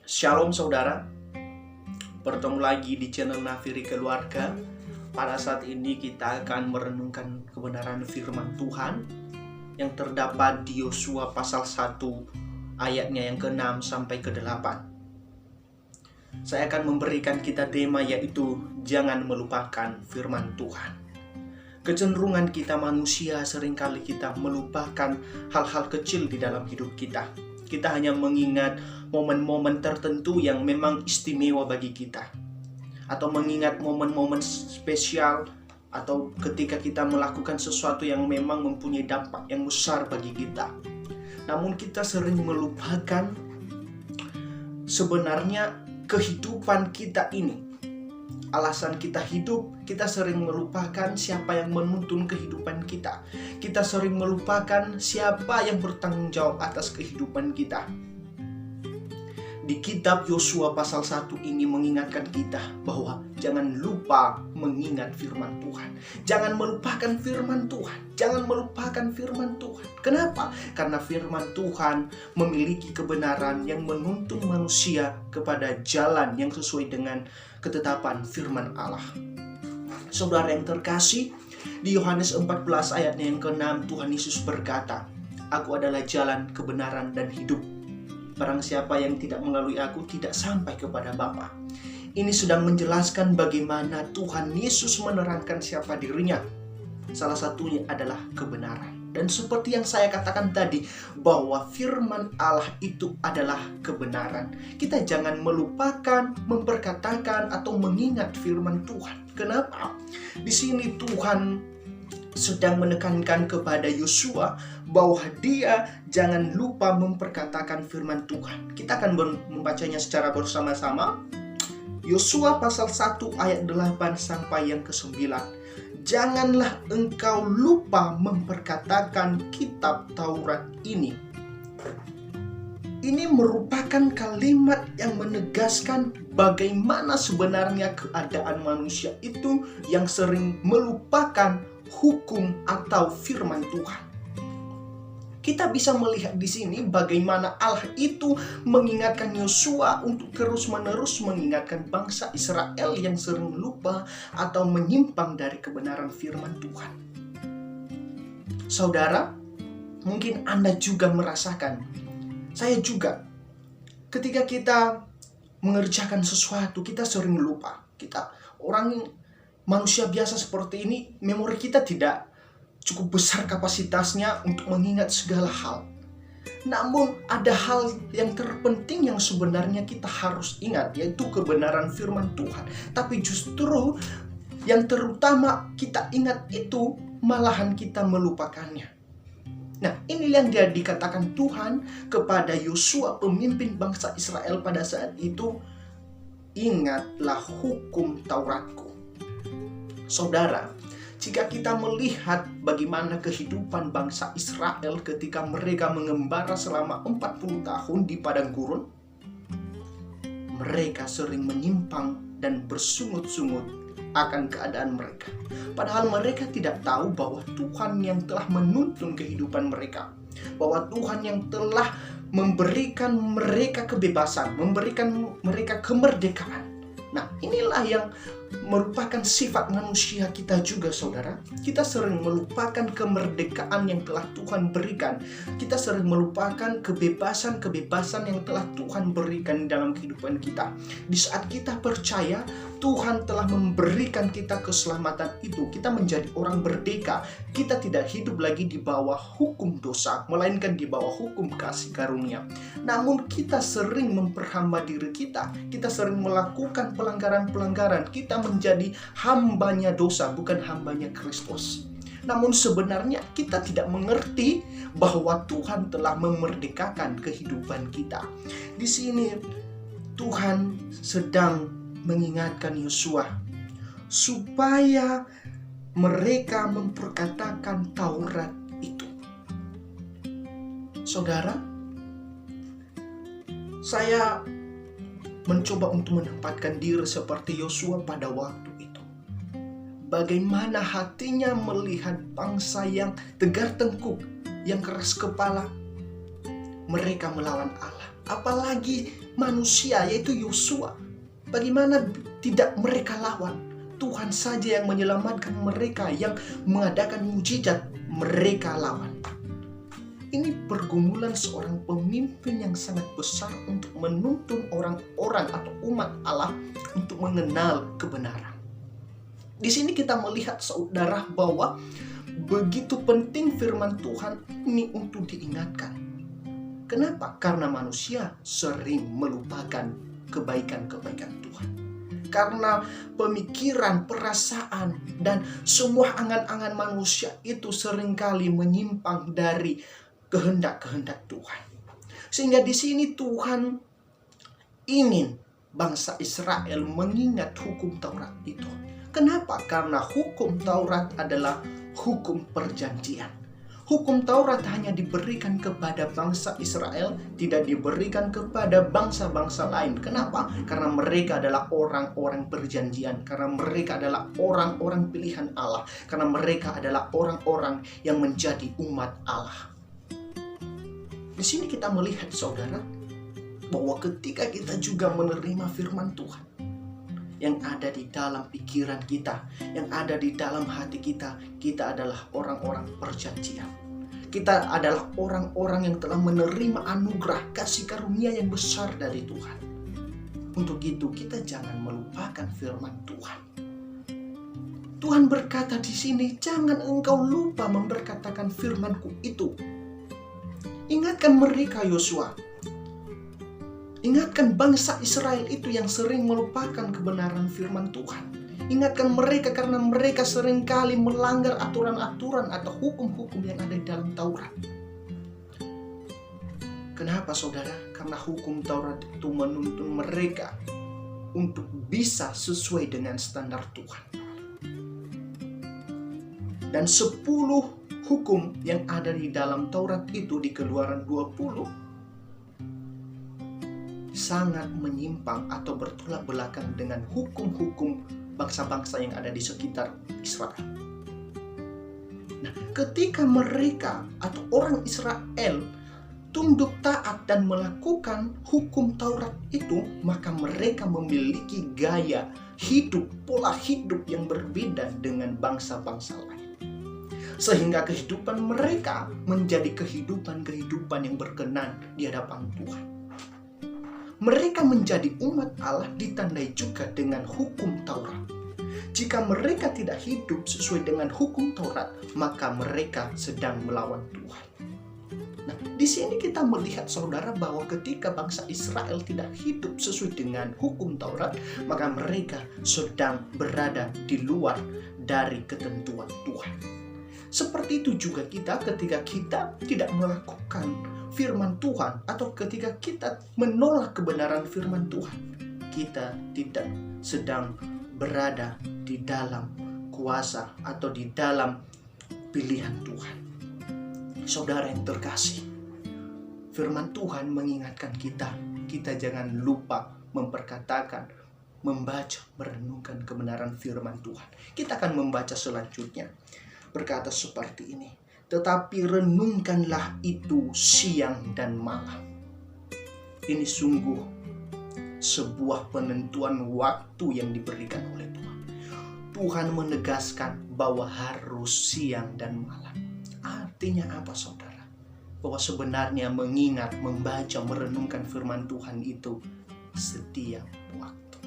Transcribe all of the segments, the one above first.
Shalom saudara, bertemu lagi di channel Nafiri Keluarga. Pada saat ini kita akan merenungkan kebenaran firman Tuhan yang terdapat di Yosua pasal 1 ayatnya yang ke-6 sampai ke-8. Saya akan memberikan kita tema yaitu jangan melupakan firman Tuhan. Kecenderungan kita manusia seringkali kita melupakan hal-hal kecil di dalam hidup kita. Kita hanya mengingat momen-momen tertentu yang memang istimewa bagi kita, atau mengingat momen-momen spesial, atau ketika kita melakukan sesuatu yang memang mempunyai dampak yang besar bagi kita. Namun kita sering melupakan sebenarnya kehidupan kita ini. Alasan kita hidup, kita sering melupakan siapa yang menuntun kehidupan kita. Kita sering melupakan siapa yang bertanggung jawab atas kehidupan kita. Di kitab Yosua pasal 1 ini mengingatkan kita bahwa jangan lupa mengingat firman Tuhan. Jangan melupakan firman Tuhan. Jangan melupakan firman Tuhan. Kenapa? Karena firman Tuhan memiliki kebenaran yang menuntun manusia kepada jalan yang sesuai dengan ketetapan firman Allah. Saudara yang terkasih, di Yohanes 14 ayatnya yang ke-6 Tuhan Yesus berkata, "Aku adalah jalan, kebenaran, dan hidup. Barang siapa yang tidak melalui aku tidak sampai kepada Bapa." Ini sedang menjelaskan bagaimana Tuhan Yesus menerangkan siapa dirinya. Salah satunya adalah kebenaran. Dan seperti yang saya katakan tadi, bahwa firman Allah itu adalah kebenaran. Kita jangan melupakan, memperkatakan, atau mengingat firman Tuhan. Kenapa? Di sini Tuhan sedang menekankan kepada Yosua bahwa dia jangan lupa memperkatakan firman Tuhan. Kita akan membacanya secara bersama-sama. Yosua pasal 1 ayat 8 sampai yang ke-9. Janganlah engkau lupa memperkatakan kitab Taurat ini. Ini merupakan kalimat yang menegaskan bagaimana sebenarnya keadaan manusia itu yang sering melupakan hukum atau firman Tuhan. Kita bisa melihat di sini bagaimana Allah itu mengingatkan Yosua untuk terus-menerus mengingatkan bangsa Israel yang sering lupa atau menyimpang dari kebenaran firman Tuhan. Saudara, mungkin Anda juga merasakan, saya juga, ketika kita mengerjakan sesuatu, kita sering lupa. Kita orang manusia biasa seperti ini, memori kita tidak cukup besar kapasitasnya untuk mengingat segala hal. Namun ada hal yang terpenting yang sebenarnya kita harus ingat, yaitu kebenaran firman Tuhan. Tapi justru yang terutama kita ingat itu malahan kita melupakannya. Nah, inilah yang dia dikatakan Tuhan kepada Yosua, pemimpin bangsa Israel pada saat itu, ingatlah hukum Tauratku. Saudara, jika kita melihat bagaimana kehidupan bangsa Israel ketika mereka mengembara selama 40 tahun di padang gurun, mereka sering menyimpang dan bersungut-sungut akan keadaan mereka. Padahal mereka tidak tahu bahwa Tuhan yang telah menuntun kehidupan mereka, bahwa Tuhan yang telah memberikan mereka kebebasan, memberikan mereka kemerdekaan. Nah, inilah yang merupakan sifat manusia kita juga, saudara. Kita sering melupakan kemerdekaan yang telah Tuhan berikan. Kita sering melupakan kebebasan-kebebasan yang telah Tuhan berikan dalam kehidupan kita. Di saat kita percaya Tuhan telah memberikan kita keselamatan itu, kita menjadi orang merdeka. Kita tidak hidup lagi di bawah hukum dosa, melainkan di bawah hukum kasih karunia. Namun kita sering memperhamba diri kita. Kita sering melakukan pelanggaran-pelanggaran. Kita menjadi hambanya dosa, bukan hambanya Kristus. Namun sebenarnya kita tidak mengerti bahwa Tuhan telah memerdekakan kehidupan kita. Di sini Tuhan sedang mengingatkan Yosua supaya mereka memperkatakan Taurat itu. Saudara, saya mencoba untuk menempatkan diri seperti Yosua pada waktu itu. Bagaimana hatinya melihat bangsa yang tegar tengkuk, yang keras kepala, mereka melawan Allah. Apalagi manusia yaitu Yosua. Bagaimana tidak mereka lawan? Tuhan saja yang menyelamatkan mereka, yang mengadakan mujizat, mereka lawan. Ini pergumulan seorang pemimpin yang sangat besar untuk menuntun orang-orang atau umat Allah untuk mengenal kebenaran. Di sini kita melihat saudara bahwa begitu penting firman Tuhan ini untuk diingatkan. Kenapa? Karena manusia sering melupakan kebaikan-kebaikan Tuhan. Karena pemikiran, perasaan, dan semua angan-angan manusia itu seringkali menyimpang dari kehendak-kehendak Tuhan. Sehingga di sini Tuhan ingin bangsa Israel mengingat hukum Taurat itu. Kenapa? Karena hukum Taurat adalah hukum perjanjian. Hukum Taurat hanya diberikan kepada bangsa Israel, tidak diberikan kepada bangsa-bangsa lain. Kenapa? Karena mereka adalah orang-orang perjanjian, karena mereka adalah orang-orang pilihan Allah, karena mereka adalah orang-orang yang menjadi umat Allah. Di sini kita melihat saudara bahwa ketika kita juga menerima firman Tuhan yang ada di dalam pikiran kita, yang ada di dalam hati kita, kita adalah orang-orang perjanjian. Kita adalah orang-orang yang telah menerima anugerah kasih karunia yang besar dari Tuhan. Untuk itu kita jangan melupakan firman Tuhan. Tuhan berkata di sini, jangan engkau lupa memberkatakan firman-Ku itu. Ingatkan mereka Yosua. Ingatkan bangsa Israel itu yang sering melupakan kebenaran firman Tuhan. Ingatkan mereka karena mereka seringkali melanggar aturan-aturan atau hukum-hukum yang ada di dalam Taurat. Kenapa saudara? Karena hukum Taurat itu menuntun mereka untuk bisa sesuai dengan standar Tuhan. Dan 10 hukum yang ada di dalam Taurat itu di Keluaran 20 sangat menyimpang atau bertolak belakang dengan hukum-hukum bangsa-bangsa yang ada di sekitar Israel. Nah, ketika mereka atau orang Israel tunduk taat dan melakukan hukum Taurat itu, maka mereka memiliki gaya hidup, pola hidup yang berbeda dengan bangsa-bangsa lain. Sehingga kehidupan mereka menjadi kehidupan yang berkenan di hadapan Tuhan. Mereka menjadi umat Allah ditandai juga dengan hukum Taurat. Jika mereka tidak hidup sesuai dengan hukum Taurat, maka mereka sedang melawan Tuhan. Nah, di sini kita melihat saudara bahwa ketika bangsa Israel tidak hidup sesuai dengan hukum Taurat, maka mereka sedang berada di luar dari ketentuan Tuhan. Seperti itu juga kita ketika kita tidak melakukan firman Tuhan atau ketika kita menolak kebenaran firman Tuhan, kita tidak sedang berada di dalam kuasa atau di dalam pilihan Tuhan. Saudara yang terkasih, firman Tuhan mengingatkan kita jangan lupa memperkatakan, membaca, merenungkan kebenaran firman Tuhan. Kita akan membaca selanjutnya. Berkata seperti ini, tetapi renungkanlah itu siang dan malam. Ini sungguh sebuah penentuan waktu yang diberikan oleh Tuhan. Tuhan menegaskan bahwa harus siang dan malam. Artinya apa saudara? Bahwa sebenarnya mengingat, membaca, merenungkan firman Tuhan itu setiap waktu.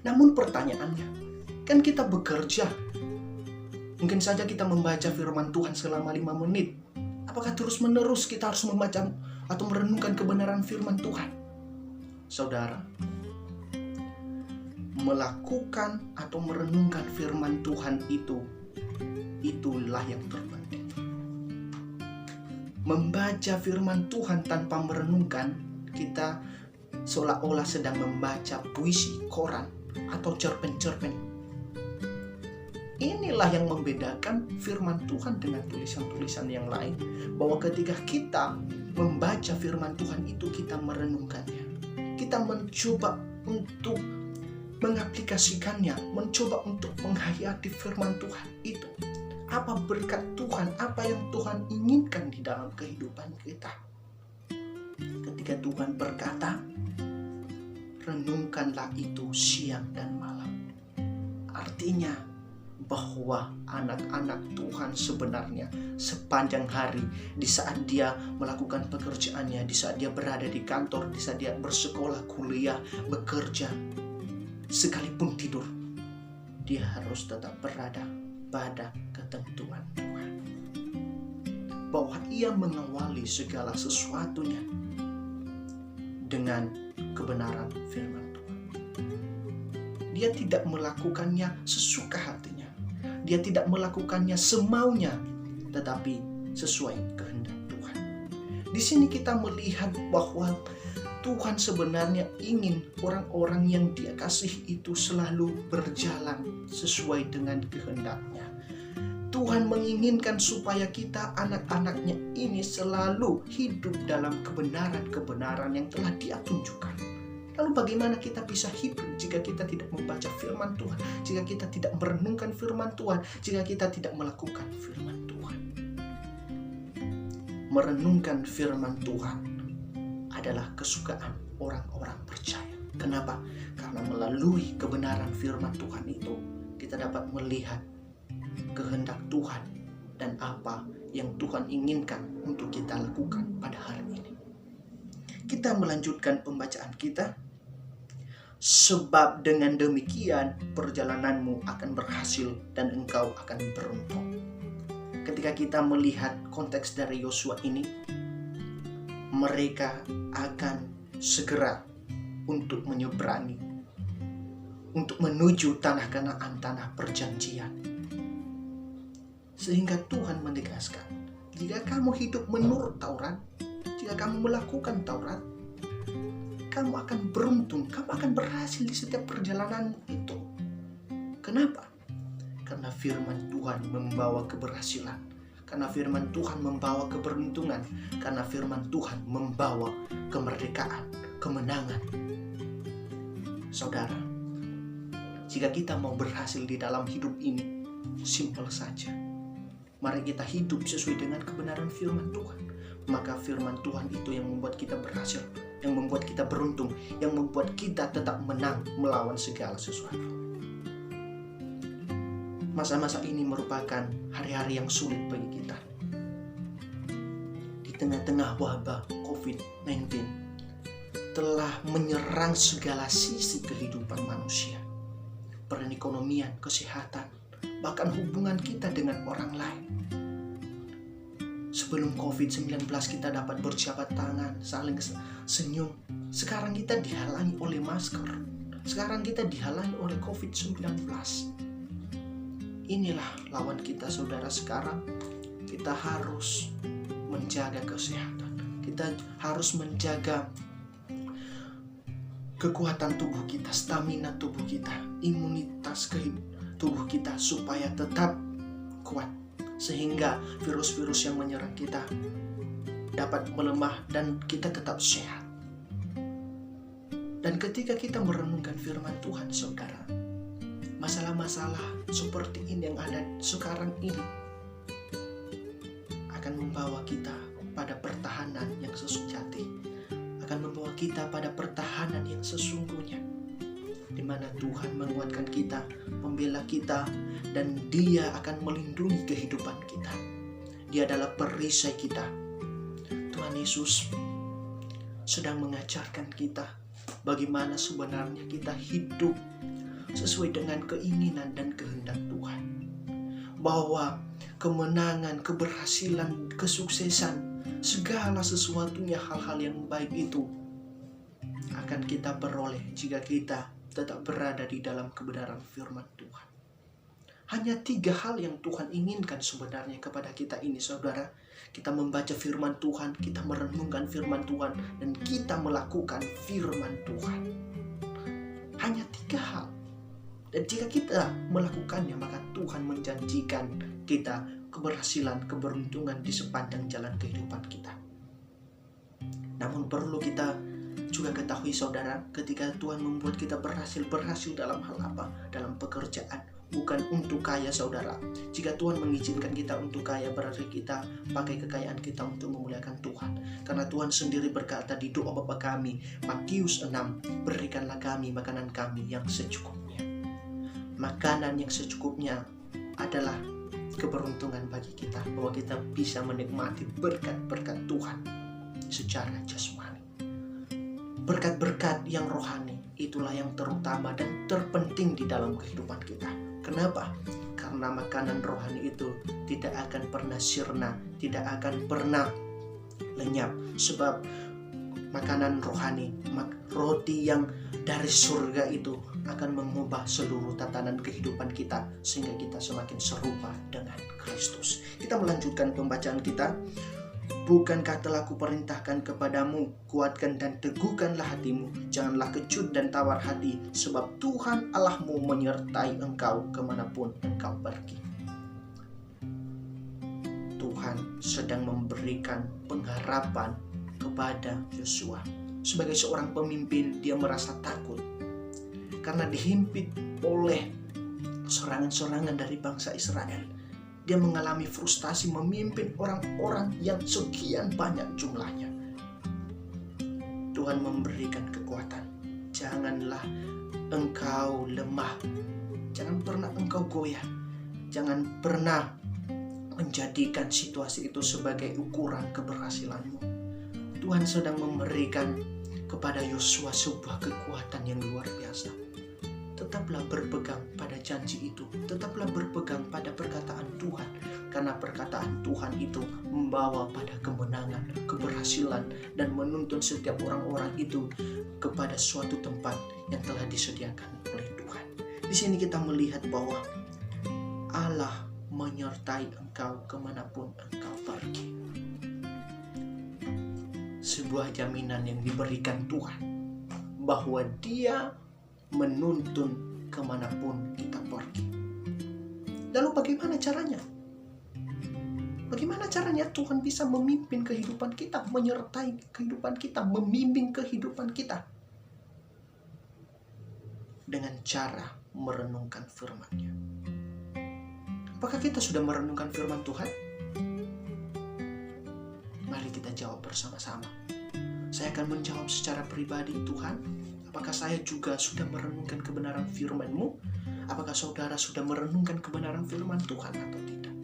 Namun pertanyaannya, kan kita bekerja. Mungkin saja kita membaca firman Tuhan selama 5 menit. Apakah terus-menerus kita harus membaca atau merenungkan kebenaran firman Tuhan? Saudara, melakukan atau merenungkan firman Tuhan itulah yang terpenting. Membaca firman Tuhan tanpa merenungkan, kita seolah-olah sedang membaca puisi, koran, atau cerpen-cerpen. Inilah yang membedakan firman Tuhan dengan tulisan-tulisan yang lain. Bahwa ketika kita membaca firman Tuhan itu, kita merenungkannya. Kita mencoba untuk mengaplikasikannya, mencoba untuk menghayati firman Tuhan itu. Apa berkat Tuhan, apa yang Tuhan inginkan di dalam kehidupan kita. ketika Tuhan berkata, renungkanlah itu siang dan malam. Artinya bahwa anak-anak Tuhan sebenarnya sepanjang hari, di saat dia melakukan pekerjaannya, di saat dia berada di kantor, di saat dia bersekolah, kuliah, bekerja, sekalipun tidur, dia harus tetap berada pada ketentuan Tuhan. Bahwa ia mengawali segala sesuatunya dengan kebenaran firman Tuhan. Dia tidak melakukannya sesuka hatinya. Dia tidak melakukannya semaunya, tetapi sesuai kehendak Tuhan. Di sini kita melihat bahwa Tuhan sebenarnya ingin orang-orang yang Dia kasih itu selalu berjalan sesuai dengan kehendaknya. Tuhan menginginkan supaya kita, anak-anaknya ini, selalu hidup dalam kebenaran-kebenaran yang telah Dia tunjukkan. Lalu bagaimana kita bisa hidup jika kita tidak membaca firman Tuhan, jika kita tidak merenungkan firman Tuhan, jika kita tidak melakukan firman Tuhan? Merenungkan firman Tuhan adalah kesukaan orang-orang percaya. Kenapa? Karena melalui kebenaran firman Tuhan itu, kita dapat melihat kehendak Tuhan dan apa yang Tuhan inginkan untuk kita lakukan pada hari ini. Kita melanjutkan pembacaan kita. Sebab dengan demikian perjalananmu akan berhasil dan engkau akan beruntung. Ketika kita melihat konteks dari Yosua ini, mereka akan segera untuk menyeberangi, untuk menuju tanah Kanaan, tanah perjanjian. Sehingga Tuhan menegaskan, jika kamu hidup menurut Taurat, jika kamu melakukan Taurat, kamu akan beruntung, kamu akan berhasil di setiap perjalanan itu. Kenapa? Karena firman Tuhan membawa keberhasilan, karena firman Tuhan membawa keberuntungan, karena firman Tuhan membawa kemerdekaan, kemenangan. Saudara, jika kita mau berhasil di dalam hidup ini, simpel saja. Mari kita hidup sesuai dengan kebenaran firman Tuhan. Maka firman Tuhan itu yang membuat kita berhasil, yang membuat kita beruntung, yang membuat kita tetap menang melawan segala sesuatu. Masa-masa ini merupakan hari-hari yang sulit bagi kita. Di tengah-tengah wabah COVID-19 telah menyerang segala sisi kehidupan manusia. Perekonomian, kesehatan, bahkan hubungan kita dengan orang lain. Sebelum COVID-19 kita dapat berjabat tangan, saling senyum. Sekarang kita dihalangi oleh masker. Sekarang kita dihalangi oleh COVID-19. Inilah lawan kita, saudara. Sekarang kita harus menjaga kesehatan. Kita harus menjaga kekuatan tubuh kita, stamina tubuh kita, imunitas tubuh kita supaya tetap kuat. Sehingga virus-virus yang menyerang kita dapat melemah dan kita tetap sehat. Dan ketika kita merenungkan firman Tuhan, saudara, masalah-masalah seperti ini yang ada sekarang ini akan membawa kita pada pertahanan yang sejati, akan membawa kita pada pertahanan yang sesungguhnya, di mana Tuhan menguatkan kita, membela kita, dan Dia akan melindungi kehidupan kita. Dia adalah perisai kita. Tuhan Yesus sedang mengajarkan kita bagaimana sebenarnya kita hidup sesuai dengan keinginan dan kehendak Tuhan. Bahwa kemenangan, keberhasilan, kesuksesan, segala sesuatunya, hal-hal yang baik itu akan kita peroleh jika kita tetap berada di dalam kebenaran firman Tuhan. Hanya 3 hal yang Tuhan inginkan sebenarnya kepada kita ini, saudara. Kita membaca firman Tuhan, kita merenungkan firman Tuhan, dan kita melakukan firman Tuhan. Hanya 3 hal. Dan jika kita melakukannya, maka Tuhan menjanjikan kita keberhasilan, keberuntungan di sepanjang jalan kehidupan kita. Namun perlu kita juga ketahui, saudara, ketika Tuhan membuat kita berhasil dalam hal apa? Dalam pekerjaan, bukan untuk kaya, saudara. Jika Tuhan mengizinkan kita untuk kaya, berarti kita pakai kekayaan kita untuk memuliakan Tuhan. Karena Tuhan sendiri berkata di doa Bapa kami, Matius 6, berikanlah kami makanan kami yang secukupnya. Makanan yang secukupnya adalah keberuntungan bagi kita, bahwa kita bisa menikmati berkat-berkat Tuhan secara jasmani. Berkat-berkat yang rohani itulah yang terutama dan terpenting di dalam kehidupan kita. Kenapa? Karena makanan rohani itu tidak akan pernah sirna, tidak akan pernah lenyap. Sebab makanan rohani, roti yang dari surga itu akan mengubah seluruh tatanan kehidupan kita, sehingga kita semakin serupa dengan Kristus. Kita melanjutkan pembacaan kita. Bukankah telah kuperintahkan kepadamu, kuatkan dan teguhkanlah hatimu, janganlah kecut dan tawar hati, sebab Tuhan Allahmu menyertai engkau kemanapun engkau pergi. Tuhan sedang memberikan pengharapan kepada Yosua. Sebagai seorang pemimpin, dia merasa takut karena dihimpit oleh serangan-serangan dari bangsa Israel. Dia mengalami frustasi memimpin orang-orang yang sekian banyak jumlahnya. Tuhan memberikan kekuatan. Janganlah engkau lemah. Jangan pernah engkau goyah. Jangan pernah menjadikan situasi itu sebagai ukuran keberhasilanmu. Tuhan sedang memberikan kepada Yosua sebuah kekuatan yang luar biasa. Tetaplah berpegang pada janji itu. Tetaplah berpegang pada perkataan Tuhan. Karena perkataan Tuhan itu membawa pada kemenangan, keberhasilan, dan menuntun setiap orang-orang itu kepada suatu tempat yang telah disediakan oleh Tuhan. Di sini kita melihat bahwa Allah menyertai engkau kemanapun engkau pergi. Sebuah jaminan yang diberikan Tuhan bahwa Dia menuntun kemanapun kita pergi. Lalu bagaimana caranya? Bagaimana caranya Tuhan bisa memimpin kehidupan kita, menyertai kehidupan kita, membimbing kehidupan kita? Dengan cara merenungkan firman-Nya. Apakah kita sudah merenungkan firman Tuhan? Mari kita jawab bersama-sama. Saya akan menjawab secara pribadi. Tuhan, apakah saya juga sudah merenungkan kebenaran firman-Mu? Apakah saudara sudah merenungkan kebenaran firman Tuhan atau tidak?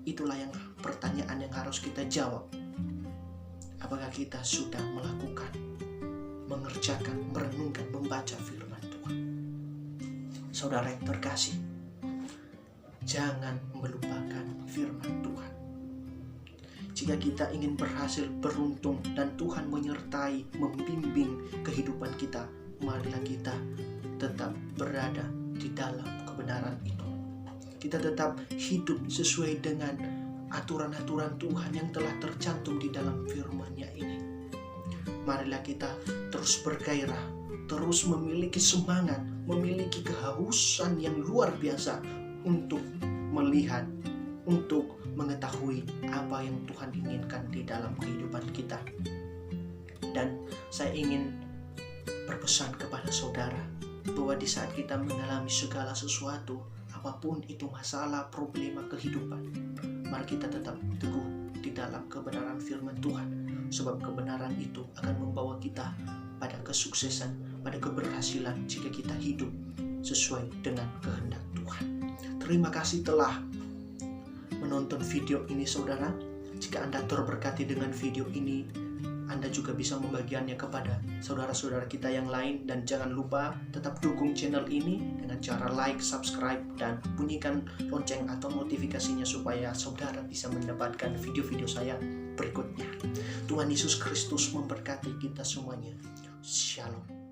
Itulah yang pertanyaan yang harus kita jawab. Apakah kita sudah melakukan, mengerjakan, merenungkan, membaca firman Tuhan? Saudara yang terkasih, jangan melupakan firman Tuhan. Jika kita ingin berhasil, beruntung, dan Tuhan menyertai, membimbing kehidupan kita, marilah kita tetap berada di dalam kebenaran itu. Kita tetap hidup sesuai dengan aturan-aturan Tuhan yang telah tercantum di dalam firman-Nya ini. Marilah kita terus bergairah, terus memiliki semangat, memiliki kehausan yang luar biasa untuk melihat, untuk mengetahui apa yang Tuhan inginkan di dalam kehidupan kita. Dan saya ingin berpesan kepada saudara bahwa di saat kita mengalami segala sesuatu, apapun itu masalah, problema kehidupan, mari kita tetap teguh di dalam kebenaran firman Tuhan. Sebab kebenaran itu akan membawa kita pada kesuksesan, pada keberhasilan jika kita hidup sesuai dengan kehendak Tuhan. Terima kasih telah menonton video ini, saudara. Jika Anda terberkati dengan video ini, Anda juga bisa membagikannya kepada saudara-saudara kita yang lain. Dan jangan lupa tetap dukung channel ini dengan cara like, subscribe, dan bunyikan lonceng atau notifikasinya supaya saudara bisa mendapatkan video-video saya berikutnya. Tuhan Yesus Kristus memberkati kita semuanya. Shalom.